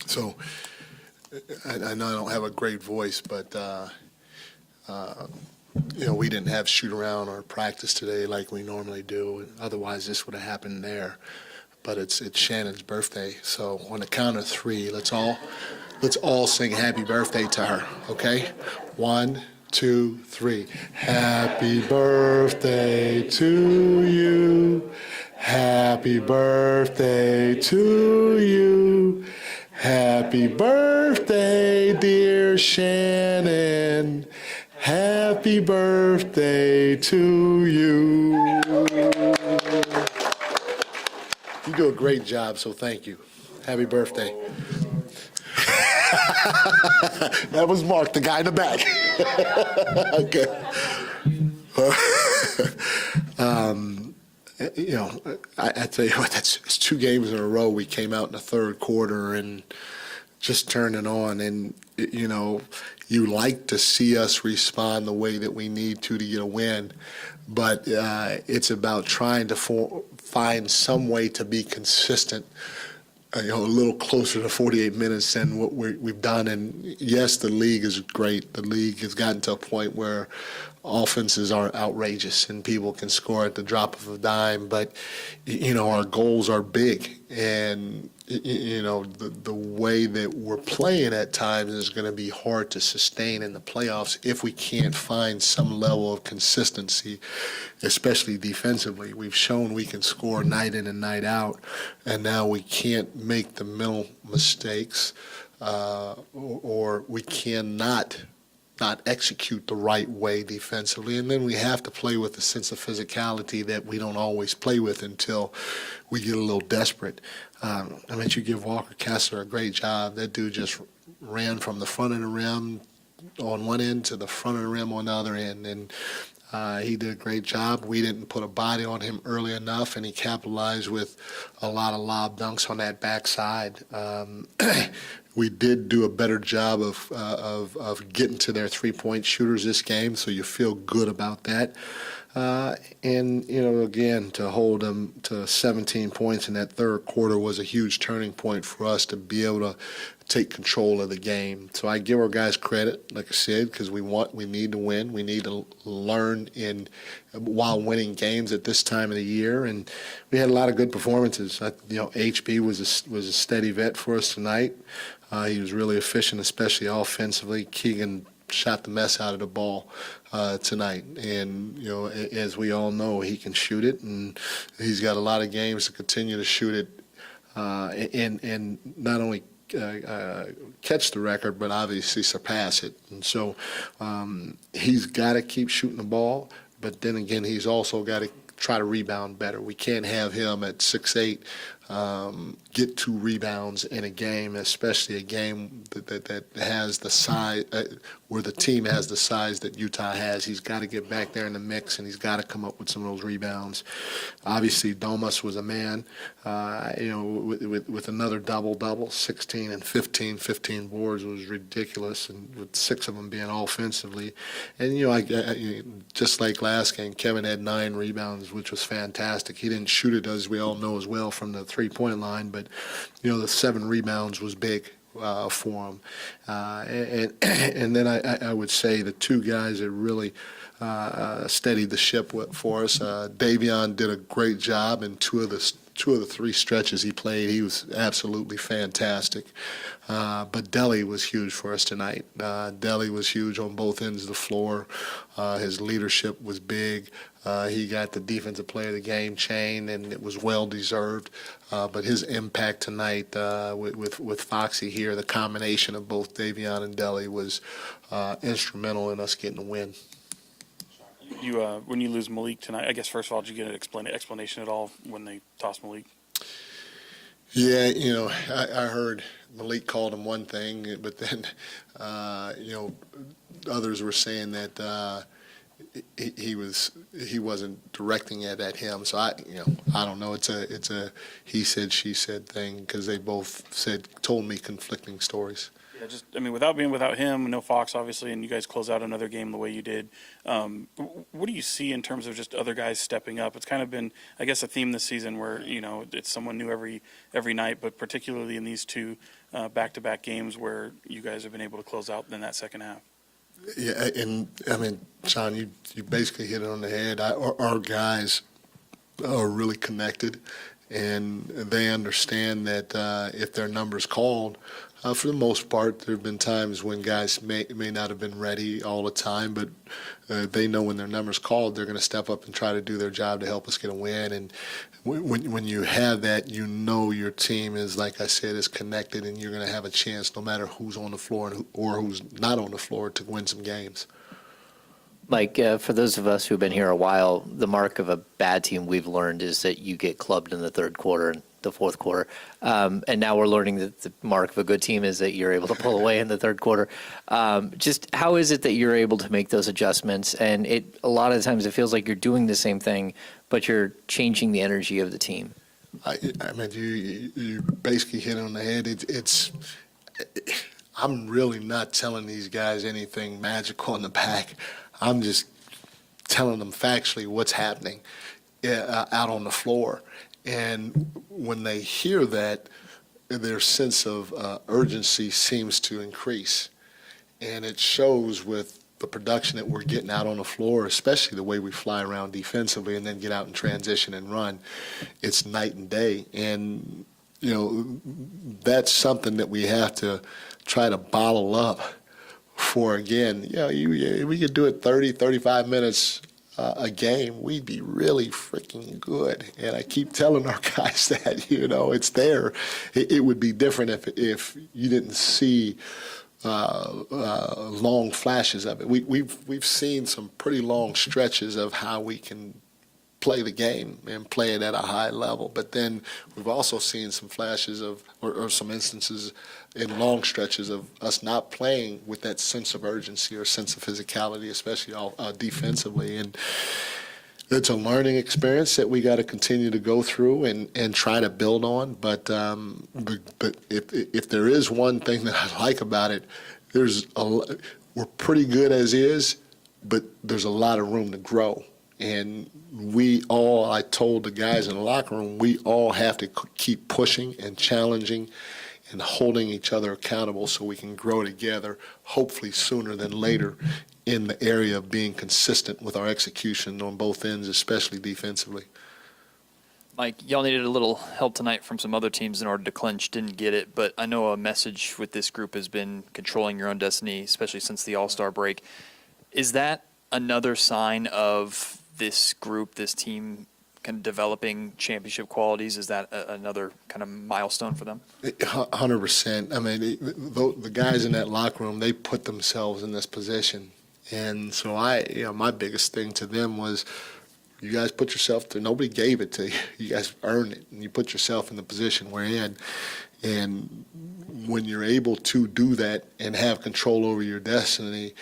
So I know I don't have a great voice, but we didn't have shoot around or practice today like we normally do. Otherwise, this would have happened there. But it's Shannon's birthday, so on the count of three, let's all sing happy birthday to her. Okay, 1, 2, 3. Happy birthday to you. Happy birthday to you. Happy birthday, dear Shannon. Happy birthday to you. You do a great job, so thank you. Happy birthday. That was Mark, the guy in the back. Okay. I tell you what, it's 2 games in a row. We came out in the third quarter and just turned it on. And, you like to see us respond the way that we need to get a win. But it's about trying to find some way to be consistent, a little closer to 48 minutes than what we've done. And, yes, the league is great. The league has gotten to a point where offenses are outrageous and people can score at the drop of a dime. But, our goals are big. And, the way that we're playing at times is going to be hard to sustain in the playoffs if we can't find some level of consistency, especially defensively. We've shown we can score night in and night out, and now we can't make the mental mistakes or we cannot not execute the right way defensively. And then we have to play with a sense of physicality that we don't always play with until we get a little desperate. You give Walker Kessler a great job. That dude just ran from the front of the rim on one end to the front of the rim on the other end. And he did a great job. We didn't put a body on him early enough, and he capitalized with a lot of lob dunks on that backside. We did do a better job of getting to their three-point shooters this game, so you feel good about that. Again, to hold them to 17 points in that third quarter was a huge turning point for us to be able to take control of the game. So I give our guys credit, like I said, because we need to win. We need to learn while winning games at this time of the year, and we had a lot of good performances. HB was a steady vet for us tonight. He was really efficient, especially offensively. Keegan shot the mess out of the ball tonight, and as we all know, he can shoot it, and he's got a lot of games to continue to shoot it, and not only catch the record, but obviously surpass it. And so he's got to keep shooting the ball, but then again, he's also got to try to rebound better. We can't have him at 6'8", get 2 rebounds in a game, especially a game that has the size, where the team has the size that Utah has. He's got to get back there in the mix, and he's got to come up with some of those rebounds. Obviously, Domas was a man, with another double-double, 16 and 15 boards was ridiculous, and with 6 of them being offensively. And, just like last game, Kevin had 9 rebounds, which was fantastic. He didn't shoot it, as we all know as well, from the three-point line, but, the 7 rebounds was big for him. And then I would say the 2 guys that really steadied the ship for us. Davion did a great job in 2 of the 3 stretches he played. He was absolutely fantastic. But Deli was huge for us tonight. Deli was huge on both ends of the floor. His leadership was big. He got the defensive player of the game chain, and it was well deserved. But his impact tonight with Foxy here, the combination of both Davion and Deli was instrumental in us getting a win. When you lose Malik tonight, I guess first of all, did you get an explanation at all when they tossed Malik? Yeah, I heard Malik called him one thing, but then others were saying that he wasn't directing it at him. So I don't know. It's a he said she said thing, because they both told me conflicting stories. Yeah, just without him, no Fox obviously, and you guys close out another game the way you did. What do you see in terms of just other guys stepping up? It's kind of been, I guess, a theme this season where it's someone new every night, but particularly in these two back-to-back games where you guys have been able to close out in that second half. Yeah, and Sean, you basically hit it on the head. Our guys are really connected, and they understand that if their number's called, for the most part, there have been times when guys may not have been ready all the time, but they know when their number's called, they're going to step up and try to do their job to help us get a win. And when you have that, your team is, like I said, is connected, and you're going to have a chance no matter who's on the floor or who's not on the floor to win some games. Mike, for those of us who've been here a while, the mark of a bad team we've learned is that you get clubbed in the third quarter and the fourth quarter. And now we're learning that the mark of a good team is that you're able to pull away in the third quarter. Just how is it that you're able to make those adjustments? And a lot of times it feels like you're doing the same thing, but you're changing the energy of the team. You basically hit it on the head. I'm really not telling these guys anything magical in the back. I'm just telling them factually what's happening out on the floor. And when they hear that, their sense of urgency seems to increase. And it shows with the production that we're getting out on the floor, especially the way we fly around defensively and then get out and transition and run. It's night and day. And, that's something that we have to try to bottle up for, again, we could do it 30, 35 minutes a game, we'd be really freaking good. And I keep telling our guys that, it's there. It would be different if you didn't see long flashes of it. We've seen some pretty long stretches of how we can play the game and play it at a high level. But then we've also seen some flashes or some instances in long stretches of us not playing with that sense of urgency or sense of physicality, especially defensively. And it's a learning experience that we got to continue to go through and try to build on. But if there is one thing that I like about it, we're pretty good as is, but there's a lot of room to grow. And I told the guys in the locker room, we all have to keep pushing and challenging and holding each other accountable so we can grow together, hopefully sooner than later, in the area of being consistent with our execution on both ends, especially defensively. Mike, y'all needed a little help tonight from some other teams in order to clinch. Didn't get it, but I know a message with this group has been controlling your own destiny, especially since the All-Star break. Is that another sign of this group, this team, kind of developing championship qualities? Is that another kind of milestone for them? 100%. The guys in that locker room, they put themselves in this position. And so my biggest thing to them was, you guys put yourself there. Nobody gave it to you. You guys earned it, and you put yourself in the position we're in. And when you're able to do that and have control over your destiny,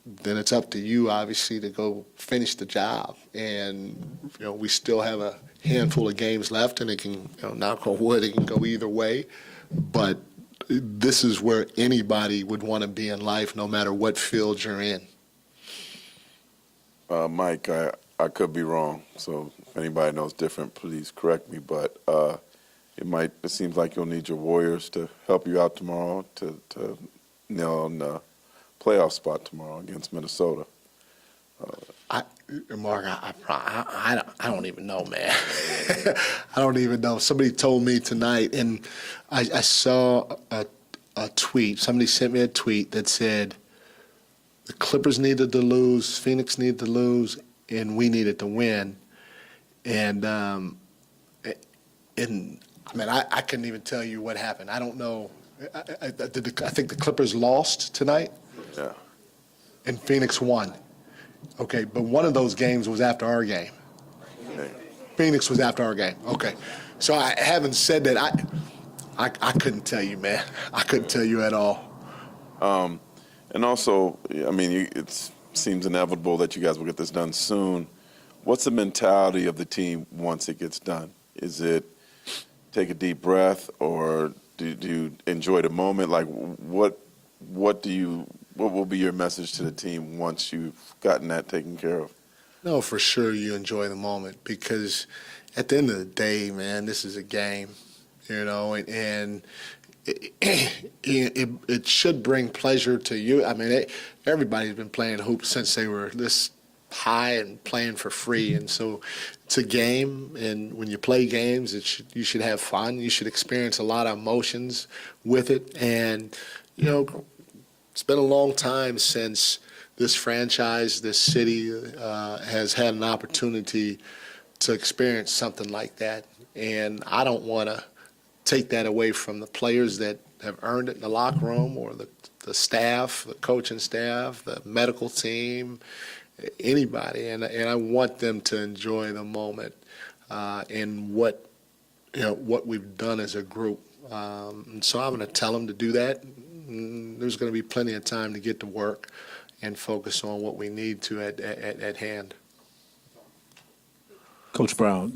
then it's up to you, obviously, to go finish the job. And, we still have a handful of games left, and it can, knock on wood, it can go either way. But this is where anybody would want to be in life, no matter what field you're in. Mike, I could be wrong, so if anybody knows different, please correct me. But it seems like you'll need your Warriors to help you out tomorrow to nail on the playoff spot tomorrow against Minnesota. Mark, I don't even know, man. I don't even know. Somebody told me tonight, and I saw a tweet. Somebody sent me a tweet that said the Clippers needed to lose, Phoenix needed to lose, and we needed to win. And I couldn't even tell you what happened. I don't know. I think the Clippers lost tonight. Yeah. And Phoenix won. Okay, but one of those games was after our game. Okay. Phoenix was after our game. Okay. So I haven't said that. I couldn't tell you, man. I couldn't tell you at all. And also, it seems inevitable that you guys will get this done soon. What's the mentality of the team once it gets done? Is it take a deep breath or Do you enjoy the moment? Like, what will be your message to the team once you've gotten that taken care of? No, for sure you enjoy the moment because at the end of the day, man, this is a game, and it should bring pleasure to you. I mean, everybody's been playing hoops since they were this high and playing for free, and so it's a game. And when you play games, you should have fun. You should experience a lot of emotions with it. And it's been a long time since this franchise, this city, has had an opportunity to experience something like that. And I don't want to take that away from the players that have earned it in the locker room or the staff, the coaching staff, the medical team, anybody. And I want them to enjoy the moment and what we've done as a group. And so I'm going to tell them to do that. And there's going to be plenty of time to get to work and focus on what we need to at hand. Coach Brown,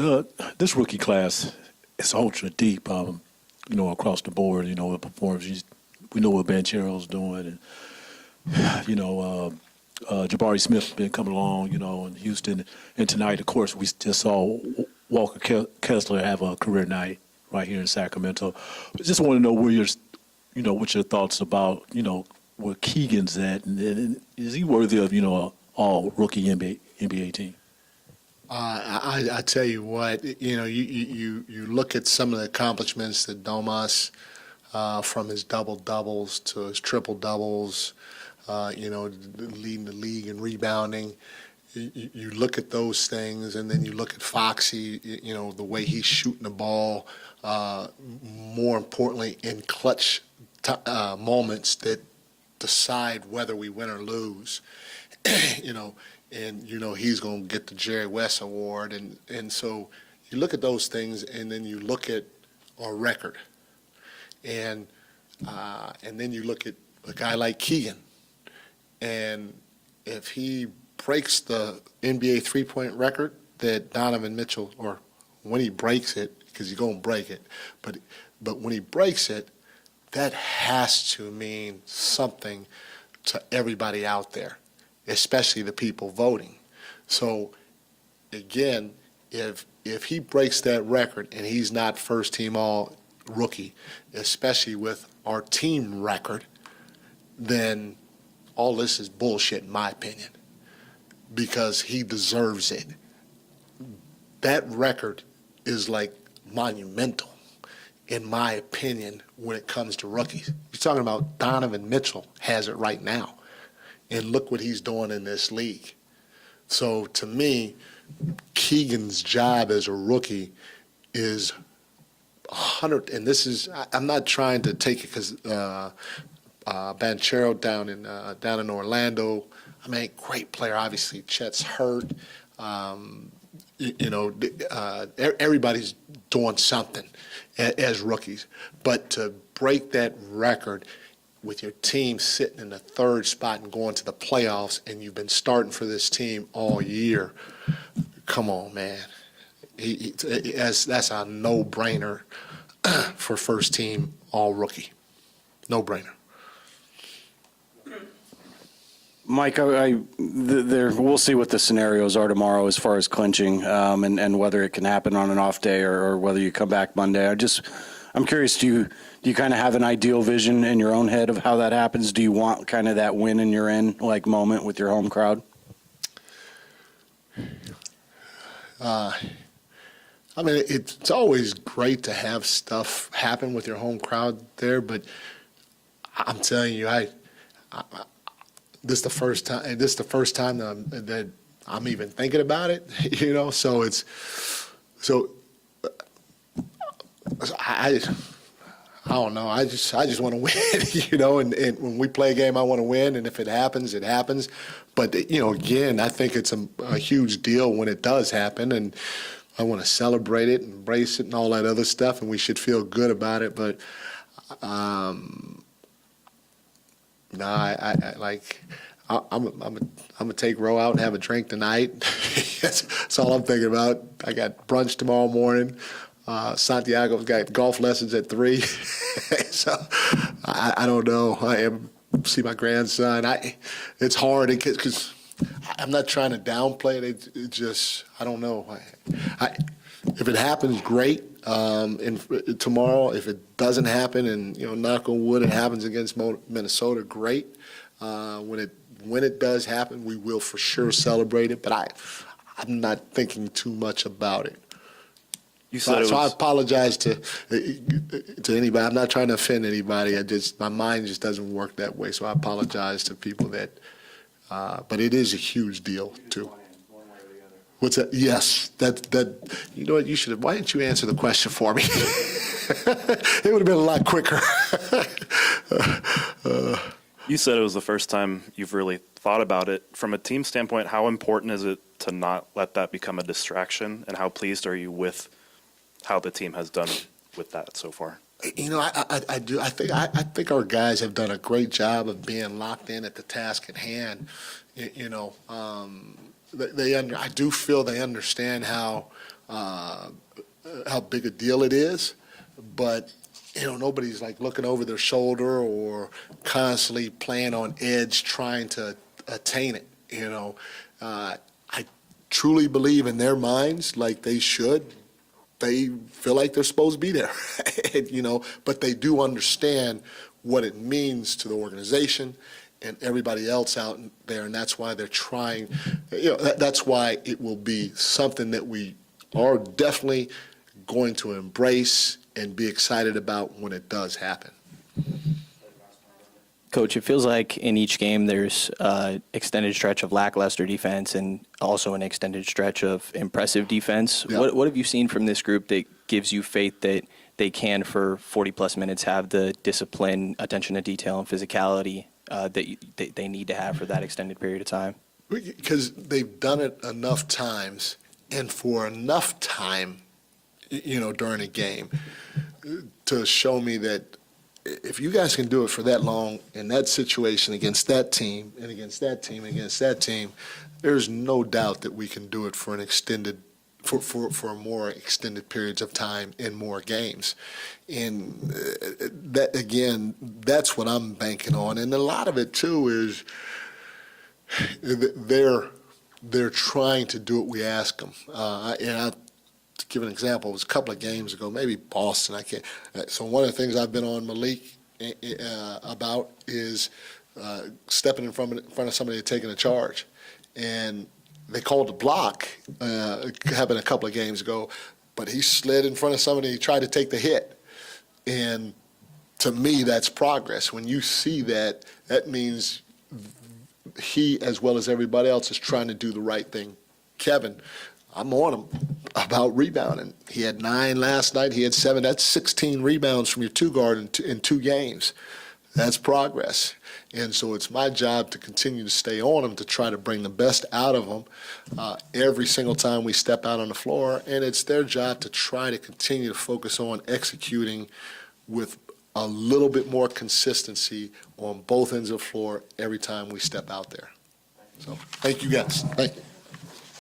this rookie class is ultra deep, across the board, the performance. We know what Banchero's doing, and, Jabari Smith's been coming along, in Houston. And tonight, of course, we just saw Walker Kessler have a career night right here in Sacramento. But just want to know what your thoughts about, where Keegan's at, and is he worthy of, all rookie NBA team? I tell you what, you look at some of the accomplishments that Domas, from his double-doubles to his triple-doubles, leading the league in rebounding. You look at those things, and then you look at Foxy, the way he's shooting the ball, more importantly, in clutch moments that decide whether we win or lose, and he's going to get the Jerry West Award, and so you look at those things, and then you look at our record, and then you look at a guy like Keegan, and if he breaks the NBA three-point record that Donovan Mitchell, or when he breaks it, because he's going to break it, but when he breaks it, that has to mean something to everybody out there, especially the people voting. So, again, if he breaks that record and he's not first-team all-rookie, especially with our team record, then all this is bullshit in my opinion, because he deserves it. That record is like monumental, in my opinion, when it comes to rookies. You're talking about Donovan Mitchell has it right now, and look what he's doing in this league. So to me, Keegan's job as a rookie is 100, and this is, I'm not trying to take it because Banchero down in Orlando, I mean, great player. Obviously, Chet's hurt. Everybody's doing something as rookies. But to break that record with your team sitting in the third spot and going to the playoffs, and you've been starting for this team all year, come on, man. That's a no-brainer for first team all-rookie. No-brainer. Mike, we'll see what the scenarios are tomorrow as far as clinching, and whether it can happen on an off day or whether you come back Monday. I'm curious, do you kind of have an ideal vision in your own head of how that happens? Do you want kind of that win in your end like moment with your home crowd? I mean, it's always great to have stuff happen with your home crowd there, but I'm telling you, this is the first time. This is the first time that I'm even thinking about it. So I don't know. I just want to win. And when we play a game, I want to win. And if it happens, it happens. But again, I think it's a huge deal when it does happen, and I want to celebrate it, embrace it, and all that other stuff. And we should feel good about it. But no, I'm gonna take Ro out and have a drink tonight. That's all I'm thinking about. I got brunch tomorrow morning. Santiago's got golf lessons at 3. So I don't know. See my grandson. It's hard because I'm not trying to downplay it. It just, I don't know. If it happens, great. Tomorrow, if it doesn't happen, and knock on wood, it happens against Minnesota, great. When it does happen, we will for sure celebrate it. But I'm not thinking too much about it. You said So I apologize to anybody. I'm not trying to offend anybody. My mind just doesn't work that way. So I apologize to people that. But it is a huge deal too. What's that? Yes, that. You know what? You should have. Why didn't you answer the question for me? It would have been a lot quicker. You said it was the first time you've really thought about it. From a team standpoint, how important is it to not let that become a distraction? And how pleased are you with how the team has done with that so far? I do. I think our guys have done a great job of being locked in at the task at hand. I do feel they understand how big a deal it is, but nobody's like looking over their shoulder or constantly playing on edge trying to attain it. I truly believe in their minds, like they should. They feel like they're supposed to be there, but they do understand what it means to the organization and everybody else out there, and that's why they're trying. That's why it will be something that we are definitely going to embrace and be excited about when it does happen. Coach, it feels like in each game there's an extended stretch of lackluster defense and also an extended stretch of impressive defense. Yeah. What have you seen from this group that gives you faith that they can, for 40-plus minutes, have the discipline, attention to detail, and physicality that they need to have for that extended period of time? Because they've done it enough times and for enough time, during a game to show me that if you guys can do it for that long in that situation against that team and against that team and against that team, there's no doubt that we can do it for an extended, for more extended periods of time in more games. And that, again, that's what I'm banking on. And a lot of it too is they're trying to do what we ask them. To give an example, it was a couple of games ago, maybe Boston. I can't. So one of the things I've been on Malik about is stepping in front of somebody taking a charge, and they called the block. Happened a couple of games ago, but he slid in front of somebody. He tried to take the hit, and to me, that's progress. When you see that, that means he, as well as everybody else, is trying to do the right thing. Kevin, I'm on him about rebounding. He had 9 last night. He had 7. That's 16 rebounds from your two guard in 2 games. That's progress. And so it's my job to continue to stay on him to try to bring the best out of him every single time we step out on the floor. And it's their job to try to continue to focus on executing with a little bit more consistency on both ends of the floor every time we step out there. So thank you guys. Thank you.